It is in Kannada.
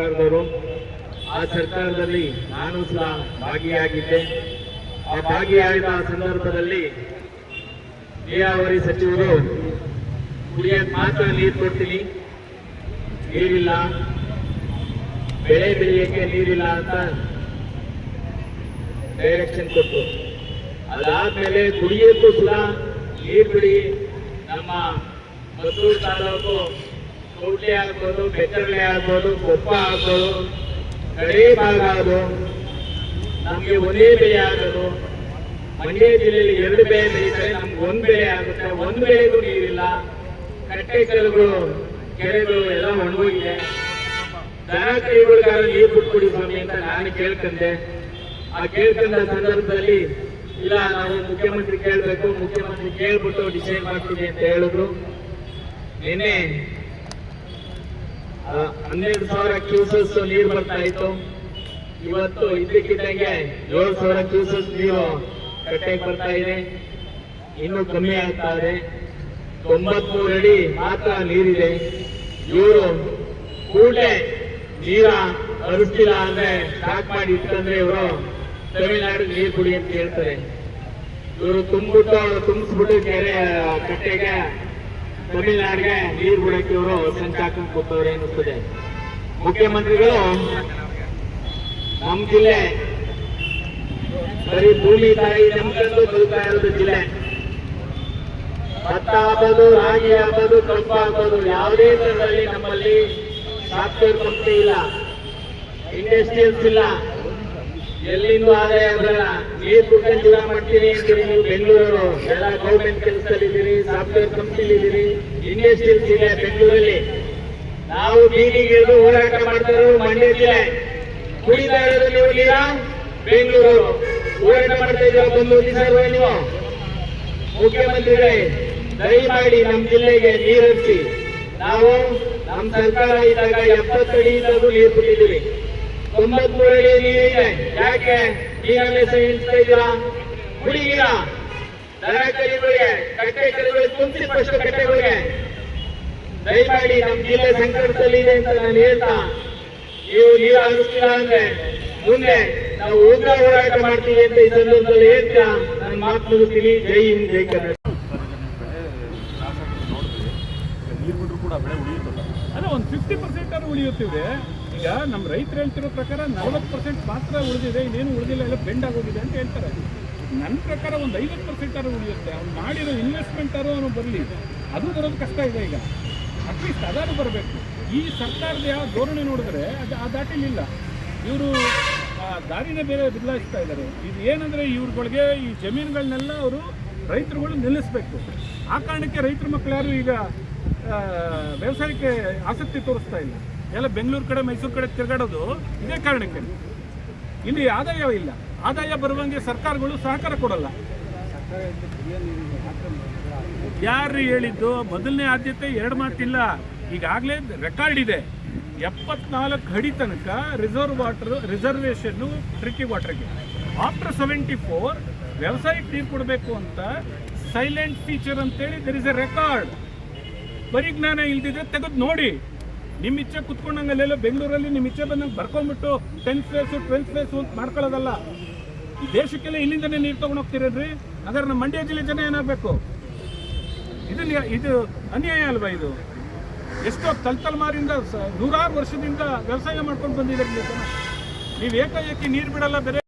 ಸರ್ಕಾರದವರು. ಆ ಸರ್ಕಾರದಲ್ಲಿ ನಾನು ಸಹ ಭಾಗಿಯಾಗಿದ್ದೆ. ಆ ಭಾಗಿಯಾದ ಸಂದರ್ಭದಲ್ಲಿ ನೀರಾವರಿ ಸಚಿವರು ಕುಡಿಯಕ್ಕೆ ಮಾತ್ರ ನೀರು ಕೊಡ್ತೀನಿ, ನೀರಿಲ್ಲ, ಬೆಳೆ ಬೆಳೆಯಕ್ಕೆ ನೀರಿಲ್ಲ ಅಂತ ಡೈರೆಕ್ಷನ್ ಕೊಟ್ಟು, ಅದಾದ್ಮೇಲೆ ಕುಡಿಯಕ್ಕೂ ಸಹ ನೀರು ಬಿಡಿ, ನಮ್ಮ ಮದ್ದೂರು ತಾಲೂಕು ಕೌಡ್ಲೆ ಆಗ್ಬೋದು, ಬೆಚ್ಚರ್ಲೆ ಆಗ್ಬೋದು, ಕೊಪ್ಪ ಆಗ್ಬೋದು, ಕಡೆ ಭಾಗ ಆಗೋದು, ನಮಗೆ ಒಂದೇ ಬೆಳೆ ಆಗೋದು. ಮಂಡ್ಯ ಜಿಲ್ಲೆಯಲ್ಲಿ 2 ಬೆಳೆ ಬೆಳೀತಾರೆ, ನಮ್ಗೆ 1 ಬೆಳೆ ಆಗುತ್ತೆ. 1 ಬೆಳೆಗೂ ನೀರಿಲ್ಲ, ಕಟ್ಟೆ ಕೆರೆಗಳು ಎಲ್ಲ ಒಣಗೋಗಿದೆ. ದನ ಕೈಗಳಿಗಾರ ನೀರು ಬಿಟ್ಕೊಡಿ ಸ್ವಾಮಿ ಅಂತ ನಾನು ಕೇಳ್ಕೊಂಡೆ. ಆ ಕೇಳ್ಕೊಂಡ ಸಂದರ್ಭದಲ್ಲಿ ಇಲ್ಲ, ನಾವು ಮುಖ್ಯಮಂತ್ರಿ ಕೇಳಬೇಕು, ಮುಖ್ಯಮಂತ್ರಿ ಕೇಳ್ಬಿಟ್ಟು ಡಿಸೈಡ್ ಮಾಡ್ತೀವಿ ಅಂತ ಹೇಳಿದ್ರು. ನಿನ್ನೆ 12,000 ಕ್ಯೂಸೆಸ್ ನೀರು ಬರ್ತಾ ಇತ್ತು. ಇವತ್ತು ಇದ್ದಕ್ಕಿದ್ದಂಗೆ 7,000 ಕ್ಯೂಸೆಸ್ ನೀರು ಕಟ್ಟೆಗೆ ಬರ್ತಾ ಇದೆ. ಇನ್ನೂ ಕಮ್ಮಿ ಆಗ್ತಾ ಇದೆ. 93 ಅಡಿ ಮಾತ್ರ ನೀರಿದೆ. ಇವರು ಕೂಡಲೇ ನೀರ ಹರಿಸ್ತಿಲ್ಲ ಅಂದ್ರೆ ಸ್ಟಾಕ್ ಮಾಡಿ ಇಟ್ಕೊಂಡ್ರೆ ಇವರು ತಮಿಳ್ನಾಡಿಗೆ ನೀರು ಕುಡಿ ಅಂತ ಹೇಳ್ತಾರೆ. ಇವರು ತುಂಬಿಸ್ಬಿಟ್ಟು ಕೆರೆ ಕಟ್ಟೆಗೆ ತಮಿಳ್ನಾಡಿಗೆ ನೀರು ಬಿಡಕ್ಕೆ ಇವರು ಸಂಚಾಕಂತ ಕೂತವ್ರೆ ಅನ್ನಿಸ್ತದೆ. ಮುಖ್ಯಮಂತ್ರಿಗಳು ನಮ್ಮ ಜಿಲ್ಲೆ ಬರೀ ಭೂಮಿ ತಾಯಿ ನಂಬಿಕೊಂಡು ಬದುಕ್ತಾ ಇರೋದು ಜಿಲ್ಲೆ. ಭತ್ತ ಆಗ್ಬೋದು, ರಾಗಿ ಆಗ್ಬೋದು, ಕಬ್ಬು ಆಗ್ಬೋದು, ಯಾವುದೇ ತರದಲ್ಲಿ ನಮ್ಮಲ್ಲಿ ಸಾಫ್ಟ್ವೇರ್ ಕಂಪನಿ ಇಲ್ಲ, ಇಂಡಸ್ಟ್ರಿಯಲ್ಸ್ ಇಲ್ಲ, ಎಲ್ಲಿಂದೂ ಆದಾಯ ಬರಲ್ಲ. ನೀರು ಕುಡ್ಕೊಂಡು ಜೀವನ ಮಾಡ್ತೀರಿ ಅಂತೀರಿ ನೀವು ಬೆಂಗಳೂರು, ಎಲ್ಲ ಗೌರ್ಮೆಂಟ್ ಕೆಲಸದಲ್ಲಿದ್ದೀರಿ, ಸಾಫ್ಟ್ವೇರ್ ಕಂಪ್ನಿಲಿದ್ದೀರಿ, ಇಂಡಸ್ಟ್ರಿಯಲ್ಸ್ ಇದೆ ಬೆಂಗಳೂರಲ್ಲಿ. ನಾವು ಬೀದಿಗೆ ಹೋರಾಟ ಮಾಡ್ತಾ ಇರೋದು ಮಂಡ್ಯ ಜಿಲ್ಲೆ. ಕುಡಿತಾ ಇರೋದು ನೀವು ನೀರ ಬೆಂಗಳೂರು. ಹೋರಾಟ ಮಾಡ್ತಾ ಇದ್ದೀರಾ ಬಂದು ಸರ್ ನೀವು. ಮುಖ್ಯಮಂತ್ರಿಗಳೇ, ದಯಮಾಡಿ ನಮ್ಮ ಜಿಲ್ಲೆಗೆ ನೀರು ಹರಿಸಿ. ನಾವು ನಮ್ಮ ಸರ್ಕಾರ ಇದ್ದಾಗ 70 ಅಡಿಯಿಂದಲೂ ನೀರು ಬಿಟ್ಟಿದ್ದೀವಿ. 93 ಅಡಿ ನೀರಿದೆ. ಯಾಕೆ ನೀರನ್ನೇ ಸೇವಿಸ್ತಾ ಇದ್ದೀರಾ? ಕುಡಿಯೀರ ದನ ಕೈಗಳಿಗೆ, ಕಟ್ಟೆ ಕೈಗಳಿಗೆ ತುಂಬಿಸಿ ಫಸ್ಟ್ ಕಟ್ಟೆಗಳಿಗೆ. ದಯಮಾಡಿ ನಮ್ಮ ಜಿಲ್ಲೆ ಸಂಕಟದಲ್ಲಿದೆ ಅಂತ ನಾನು ಹೇಳ್ತಾ, ನೀವು ನೀರು ಹರಿಸ್ತೀರಾ ಅಂದ್ರೆ ಮುಂದೆ ನಾವು ಉಗ್ರ ಹೋರಾಟ ಮಾಡ್ತೀವಿ ಅಂತ ಈ ಸಂದರ್ಭದಲ್ಲಿ ಹೇಳ್ತಾ ನಾನು ಮಾತು ಮುಗಿಸ್ತೀನಿ. ಜೈ ಹಿಂದ್, ಜೈ ಕರ್ನಾಟಕ. ಅದೇ ಒಂದು 50% ಆದ್ರೂ ಉಳಿಯುತ್ತಿದೆ. ಈಗ ನಮ್ಮ ರೈತರು ಹೇಳ್ತಿರೋ ಪ್ರಕಾರ 40% ಮಾತ್ರ ಉಳಿದಿದೆ, ಇನ್ನೇನು ಉಳಿದಿಲ್ಲ, ಎಲ್ಲ ಬೆಂಡ್ ಆಗೋಗಿದೆ ಅಂತ ಹೇಳ್ತಾರೆ. ನನ್ನ ಪ್ರಕಾರ ಒಂದು 50% ಆದ್ರೂ ಉಳಿಯುತ್ತೆ. ಅವ್ನು ಮಾಡಿರೋ ಇನ್ವೆಸ್ಟ್ಮೆಂಟ್ ಆದ್ರೂ ಅವನು ಬರಲಿ, ಅದು ಬರೋದು ಕಷ್ಟ ಇದೆ. ಈಗ ಅಟ್ಲೀಸ್ಟ್ ಅದಾದ್ರೂ ಬರಬೇಕು. ಈ ಸರ್ಕಾರದ ಯಾವ ಧೋರಣೆ ನೋಡಿದ್ರೆ ಅದು ಆ ದಾಟಿಲಿಲ್ಲ. ಇವರು ದಾರಿನೇ ಬೇರೆ ಬದಲಾಯಿಸ್ತಾ ಇದ್ದಾರೆ. ಇದು ಏನಂದರೆ ಇವ್ರುಗಳಿಗೆ ಈ ಜಮೀನುಗಳನ್ನೆಲ್ಲ ಅವರು ರೈತರುಗಳು ನಿಲ್ಲಿಸಬೇಕು. ಆ ಕಾರಣಕ್ಕೆ ರೈತರ ಮಕ್ಕಳು ಯಾರು ಈಗ ವ್ಯವಸಾಯಕ್ಕೆ ಆಸಕ್ತಿ ತೋರಿಸ್ತಾ ಇಲ್ಲ. ಎಲ್ಲ ಬೆಂಗಳೂರು ಕಡೆ, ಮೈಸೂರು ಕಡೆ ತಿರುಗಾಡೋದು ಇದೇ ಕಾರಣಕ್ಕೆ. ಇಲ್ಲಿ ಆದಾಯ ಇಲ್ಲ. ಆದಾಯ ಬರುವಂಗೆ ಸರ್ಕಾರಗಳು ಸಹಕಾರ ಕೊಡಲ್ಲ. ಯಾರು ಹೇಳಿದ್ದು? ಮೊದಲನೇ ಆದ್ಯತೆ 2 ಮಾತಿಲ್ಲ. ಈಗಾಗಲೇ ರೆಕಾರ್ಡ್ ಇದೆ. 74 ಅಡಿ ತನಕ ರಿಸರ್ವೇಷನ್ನು ಡ್ರಿಂಕಿಂಗ್ ವಾಟರ್ಗೆ. ಆಫ್ಟರ್ 74 ವ್ಯವಸಾಯಕ್ಕೆ ನೀರು ಕೊಡಬೇಕು ಅಂತ ಸೈಲೆಂಟ್ ಫೀಚರ್ ಅಂತೇಳಿ ದರ್ ಇಸ್ ಎ ರೆಕಾರ್ಡ್. ಪರಿಜ್ಞಾನ ಇಲ್ದಿದ್ರೆ ತೆಗೆದು ನೋಡಿ. ನಿಮ್ಮ ಇಚ್ಛೆ ಕುತ್ಕೊಂಡಂಗೆ ಅಲ್ಲೆಲ್ಲ ಬೆಂಗಳೂರಲ್ಲಿ ನಿಮ್ಮ ಇಚ್ಛೆ ಬಂದಂಗೆ ಬರ್ಕೊಂಡ್ಬಿಟ್ಟು 10th ಫೇಸು 12th ಫೇಸು ಅಂತ ಮಾಡ್ಕೊಳ್ಳೋದಲ್ಲ. ಈ ದೇಶಕ್ಕೆಲ್ಲ ಇಲ್ಲಿಂದನೇ ನೀರು ತೊಗೊಂಡು ಹೋಗ್ತಿರೇನ್ರಿ? ಹಾಗಾದ್ರೆ ನಮ್ಮ ಮಂಡ್ಯ ಜಿಲ್ಲೆ ಜನ ಏನಾಗಬೇಕು? ಇದು ಅನ್ಯಾಯ ಅಲ್ವಾ? ಇದು ಎಷ್ಟೋ ತಲೆಮಾರಿಂದ 100 ವರ್ಷದಿಂದ ವ್ಯವಸಾಯ ಮಾಡ್ಕೊಂಡು ಬಂದಿದ್ದಾರೆ ಜನ. ನೀವು ಏಕಾಏಕಿ ನೀರು ಬಿಡಲ್ಲ ಬೇರೆ